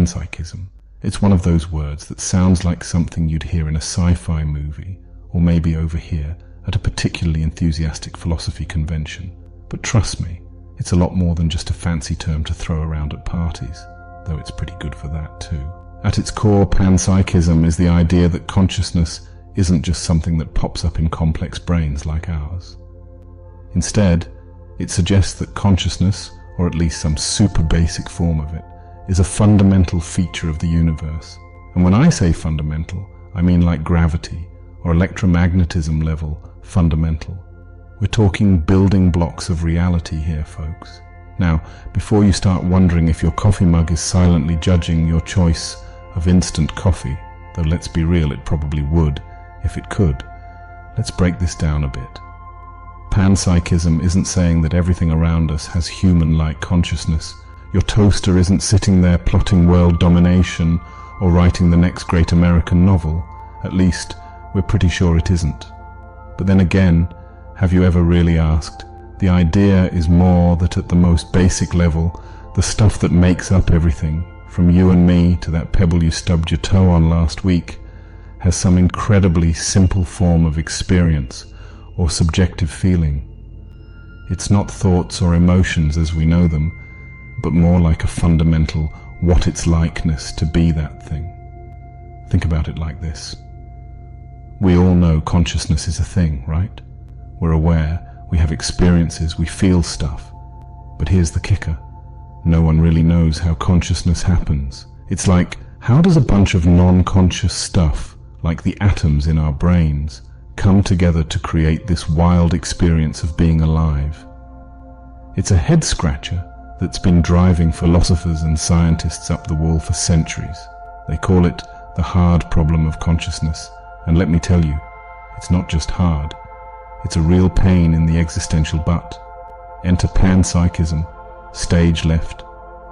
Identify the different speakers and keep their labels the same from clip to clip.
Speaker 1: panpsychism. It's one of those words that sounds like something you'd hear in a sci-fi movie, or maybe over here at a particularly enthusiastic philosophy convention. But trust me, it's a lot more than just a fancy term to throw around at parties, though it's pretty good for that too. At its core, panpsychism is the idea that consciousness isn't just something that pops up in complex brains like ours. Instead, it suggests that consciousness, or at least some super basic form of it, is a fundamental feature of the universe. And when I say fundamental, I mean like gravity or electromagnetism level fundamental. We're talking building blocks of reality here, folks. Now, before you start wondering if your coffee mug is silently judging your choice of instant coffee, though let's be real, it probably would if it could, let's break this down a bit. Panpsychism isn't saying that everything around us has human-like consciousness. Your toaster isn't sitting there plotting world domination or writing the next great American novel. At least, we're pretty sure it isn't. But then again, have you ever really asked? The idea is more that at the most basic level, the stuff that makes up everything, from you and me to that pebble you stubbed your toe on last week, has some incredibly simple form of experience or subjective feeling. It's not thoughts or emotions as we know them, but more like a fundamental what it's likeness to be that thing. Think about it like this. We all know consciousness is a thing, right? We're aware, we have experiences, we feel stuff. But here's the kicker. No one really knows how consciousness happens. It's like, how does a bunch of non-conscious stuff, like the atoms in our brains, come together to create this wild experience of being alive? It's a head-scratcher that's been driving philosophers and scientists up the wall for centuries. They call it the hard problem of consciousness. And let me tell you, it's not just hard. It's a real pain in the existential butt. Enter panpsychism, stage left,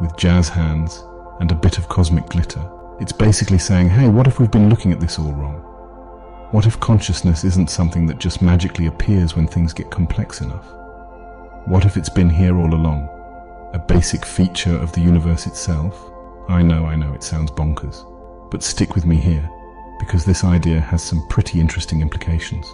Speaker 1: with jazz hands and a bit of cosmic glitter. It's basically saying, hey, what if we've been looking at this all wrong? What if consciousness isn't something that just magically appears when things get complex enough? What if it's been here all along? A basic feature of the universe itself? I know, it sounds bonkers. But stick with me here, because this idea has some pretty interesting implications.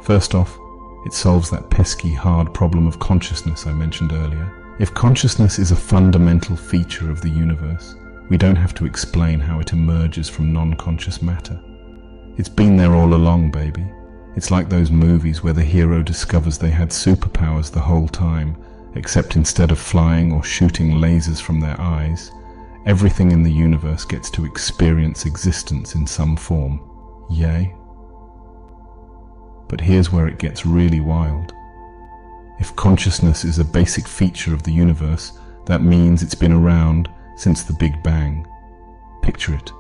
Speaker 1: First off, it solves that pesky, hard problem of consciousness I mentioned earlier. If consciousness is a fundamental feature of the universe, we don't have to explain how it emerges from non-conscious matter. It's been there all along, baby. It's like those movies where the hero discovers they had superpowers the whole time, except instead of flying or shooting lasers from their eyes, everything in the universe gets to experience existence in some form. Yay? But here's where it gets really wild. If consciousness is a basic feature of the universe, that means it's been around since the Big Bang. Picture it.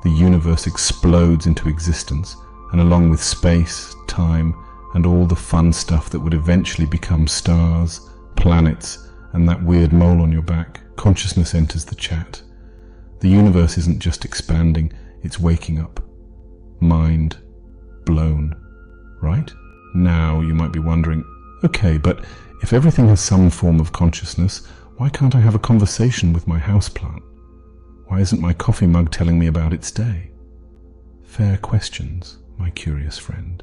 Speaker 1: The universe explodes into existence, and along with space, time, and all the fun stuff that would eventually become stars, planets, and that weird mole on your back, consciousness enters the chat. The universe isn't just expanding, it's waking up. Mind blown. Right? Now you might be wondering, okay, but if everything has some form of consciousness, why can't I have a conversation with my houseplant? Why isn't my coffee mug telling me about its day? Fair questions, my curious friend.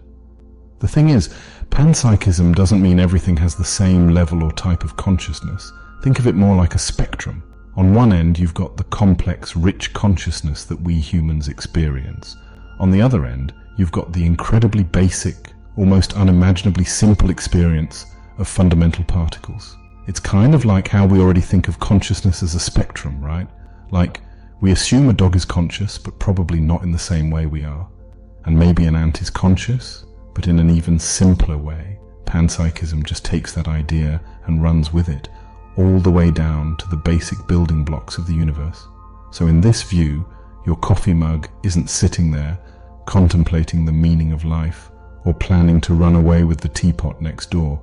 Speaker 1: The thing is, panpsychism doesn't mean everything has the same level or type of consciousness. Think of it more like a spectrum. On one end, you've got the complex, rich consciousness that we humans experience. On the other end, you've got the incredibly basic, almost unimaginably simple experience of fundamental particles. It's kind of like how we already think of consciousness as a spectrum, right? Like, we assume a dog is conscious, but probably not in the same way we are. And maybe an ant is conscious, but in an even simpler way. Panpsychism just takes that idea and runs with it, all the way down to the basic building blocks of the universe. So in this view, your coffee mug isn't sitting there contemplating the meaning of life or planning to run away with the teapot next door.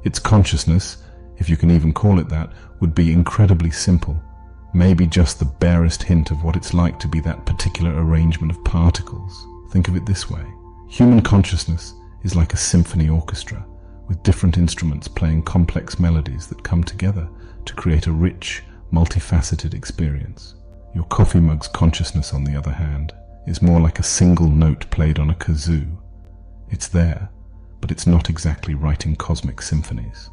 Speaker 1: Its consciousness, if you can even call it that, would be incredibly simple. Maybe just the barest hint of what it's like to be that particular arrangement of particles. Think of it this way. Human consciousness is like a symphony orchestra, with different instruments playing complex melodies that come together to create a rich, multifaceted experience. Your coffee mug's consciousness, on the other hand, is more like a single note played on a kazoo. It's there, but it's not exactly writing cosmic symphonies.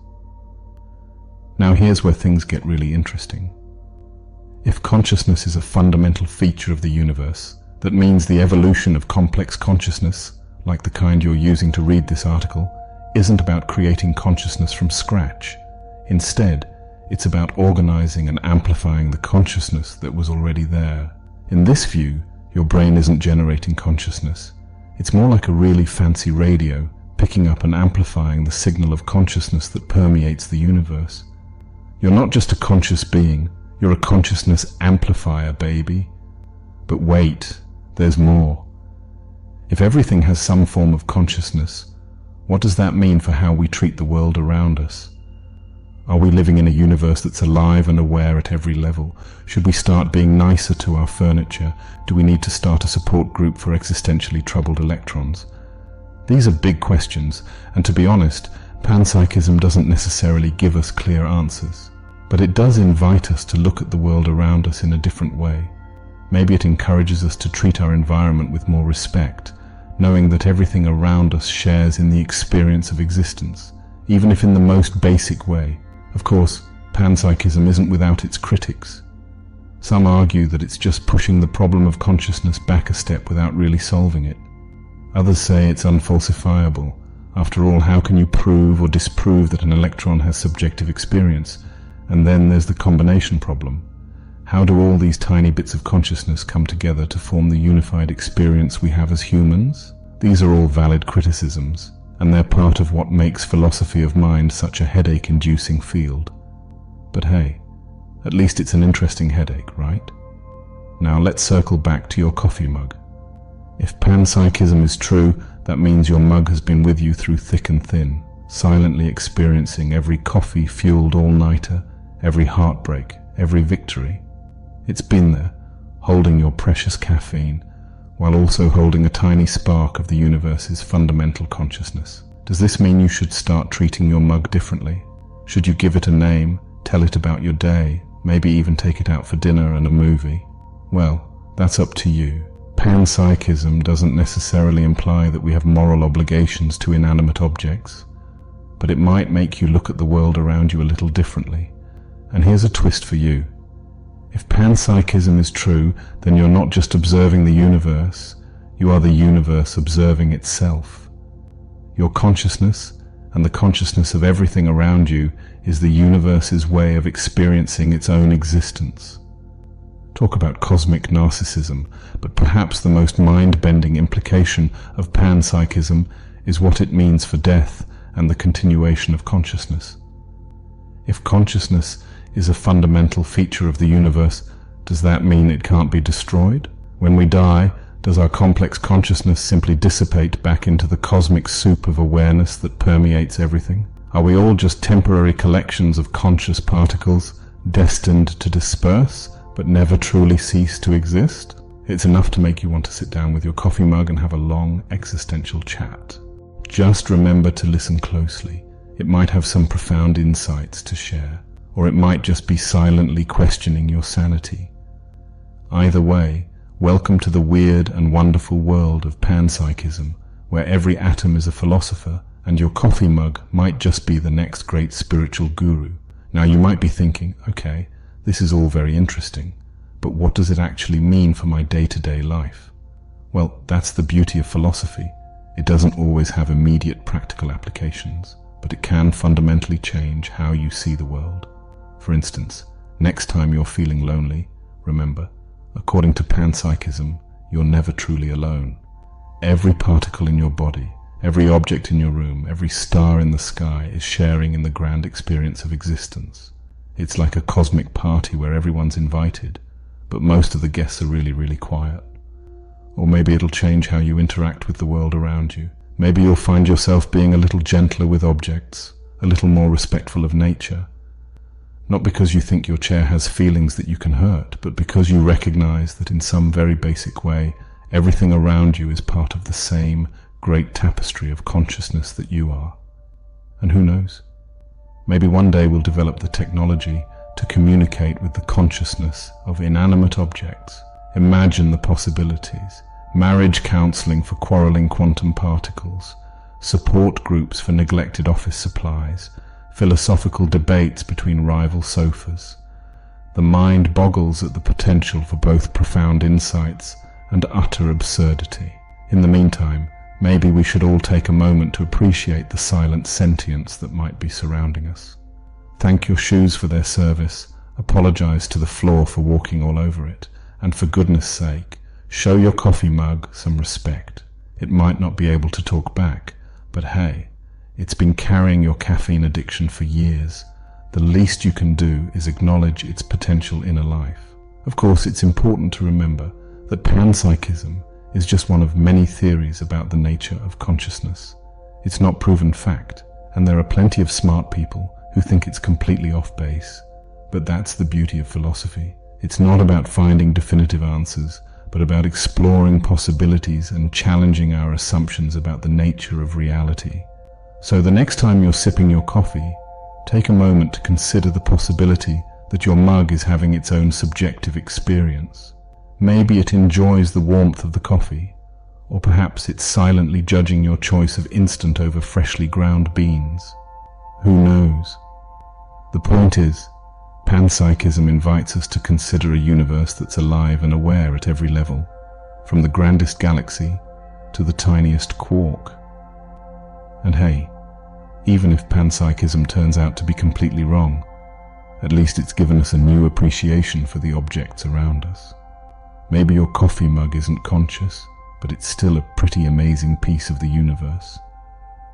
Speaker 1: Now here's where things get really interesting. If consciousness is a fundamental feature of the universe, that means the evolution of complex consciousness, like the kind you're using to read this article, isn't about creating consciousness from scratch. Instead, it's about organizing and amplifying the consciousness that was already there. In this view, your brain isn't generating consciousness. It's more like a really fancy radio, picking up and amplifying the signal of consciousness that permeates the universe. You're not just a conscious being, you're a consciousness amplifier, baby. But wait, there's more. If everything has some form of consciousness, what does that mean for how we treat the world around us? Are we living in a universe that's alive and aware at every level? Should we start being nicer to our furniture? Do we need to start a support group for existentially troubled electrons? These are big questions, and to be honest, panpsychism doesn't necessarily give us clear answers. But it does invite us to look at the world around us in a different way. Maybe it encourages us to treat our environment with more respect, knowing that everything around us shares in the experience of existence, even if in the most basic way. Of course, panpsychism isn't without its critics. Some argue that it's just pushing the problem of consciousness back a step without really solving it. Others say it's unfalsifiable. After all, how can you prove or disprove that an electron has subjective experience? And then there's the combination problem. How do all these tiny bits of consciousness come together to form the unified experience we have as humans? These are all valid criticisms, and they're part of what makes philosophy of mind such a headache-inducing field. But hey, at least it's an interesting headache, right? Now let's circle back to your coffee mug. If panpsychism is true, that means your mug has been with you through thick and thin, silently experiencing every coffee-fueled all-nighter, every heartbreak, every victory. It's been there, holding your precious caffeine, while also holding a tiny spark of the universe's fundamental consciousness. Does this mean you should start treating your mug differently? Should you give it a name, tell it about your day, maybe even take it out for dinner and a movie? Well, that's up to you. Panpsychism doesn't necessarily imply that we have moral obligations to inanimate objects, but it might make you look at the world around you a little differently. And here's a twist for you. If panpsychism is true, then you're not just observing the universe, you are the universe observing itself. Your consciousness, and the consciousness of everything around you, is the universe's way of experiencing its own existence. Talk about cosmic narcissism, but perhaps the most mind-bending implication of panpsychism is what it means for death and the continuation of consciousness. If consciousness is a fundamental feature of the universe, does that mean it can't be destroyed? When we die, does our complex consciousness simply dissipate back into the cosmic soup of awareness that permeates everything? Are we all just temporary collections of conscious particles destined to disperse, but never truly cease to exist? It's enough to make you want to sit down with your coffee mug and have a long existential chat. Just remember to listen closely. It might have some profound insights to share, or it might just be silently questioning your sanity. Either way, welcome to the weird and wonderful world of panpsychism, where every atom is a philosopher, and your coffee mug might just be the next great spiritual guru. Now you might be thinking, okay, this is all very interesting, but what does it actually mean for my day-to-day life? Well, that's the beauty of philosophy. It doesn't always have immediate practical applications, but it can fundamentally change how you see the world. For instance, next time you're feeling lonely, remember, according to panpsychism, you're never truly alone. Every particle in your body, every object in your room, every star in the sky is sharing in the grand experience of existence. It's like a cosmic party where everyone's invited, but most of the guests are really quiet. Or maybe it'll change how you interact with the world around you. Maybe you'll find yourself being a little gentler with objects, a little more respectful of nature. Not because you think your chair has feelings that you can hurt, but because you recognize that in some very basic way, everything around you is part of the same great tapestry of consciousness that you are. And who knows? Maybe one day we'll develop the technology to communicate with the consciousness of inanimate objects. Imagine the possibilities. Marriage counseling for quarreling quantum particles, support groups for neglected office supplies, philosophical debates between rival sofas. The mind boggles at the potential for both profound insights and utter absurdity. In the meantime, maybe we should all take a moment to appreciate the silent sentience that might be surrounding us. Thank your shoes for their service, apologize to the floor for walking all over it, and for goodness sake, show your coffee mug some respect. It might not be able to talk back, but hey, it's been carrying your caffeine addiction for years. The least you can do is acknowledge its potential inner life. Of course, it's important to remember that panpsychism is just one of many theories about the nature of consciousness. It's not proven fact, and there are plenty of smart people who think it's completely off base. But that's the beauty of philosophy. It's not about finding definitive answers, but about exploring possibilities and challenging our assumptions about the nature of reality. So the next time you're sipping your coffee, take a moment to consider the possibility that your mug is having its own subjective experience. Maybe it enjoys the warmth of the coffee, or perhaps it's silently judging your choice of instant over freshly ground beans. Who knows? The point is, panpsychism invites us to consider a universe that's alive and aware at every level, from the grandest galaxy to the tiniest quark. And hey, even if panpsychism turns out to be completely wrong, at least it's given us a new appreciation for the objects around us. Maybe your coffee mug isn't conscious, but it's still a pretty amazing piece of the universe.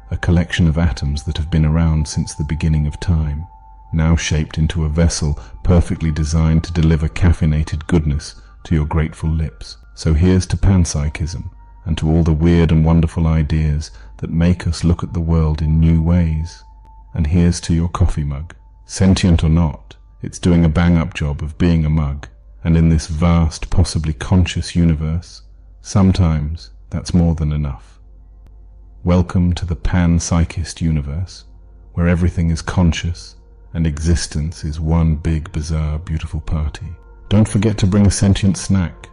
Speaker 1: A collection of atoms that have been around since the beginning of time, now shaped into a vessel perfectly designed to deliver caffeinated goodness to your grateful lips. So here's to panpsychism, and to all the weird and wonderful ideas that make us look at the world in new ways. And here's to your coffee mug. Sentient or not, it's doing a bang-up job of being a mug, and in this vast, possibly conscious universe, sometimes that's more than enough. Welcome to the panpsychist universe, where everything is conscious and existence is one big, bizarre, beautiful party. Don't forget to bring a sentient snack.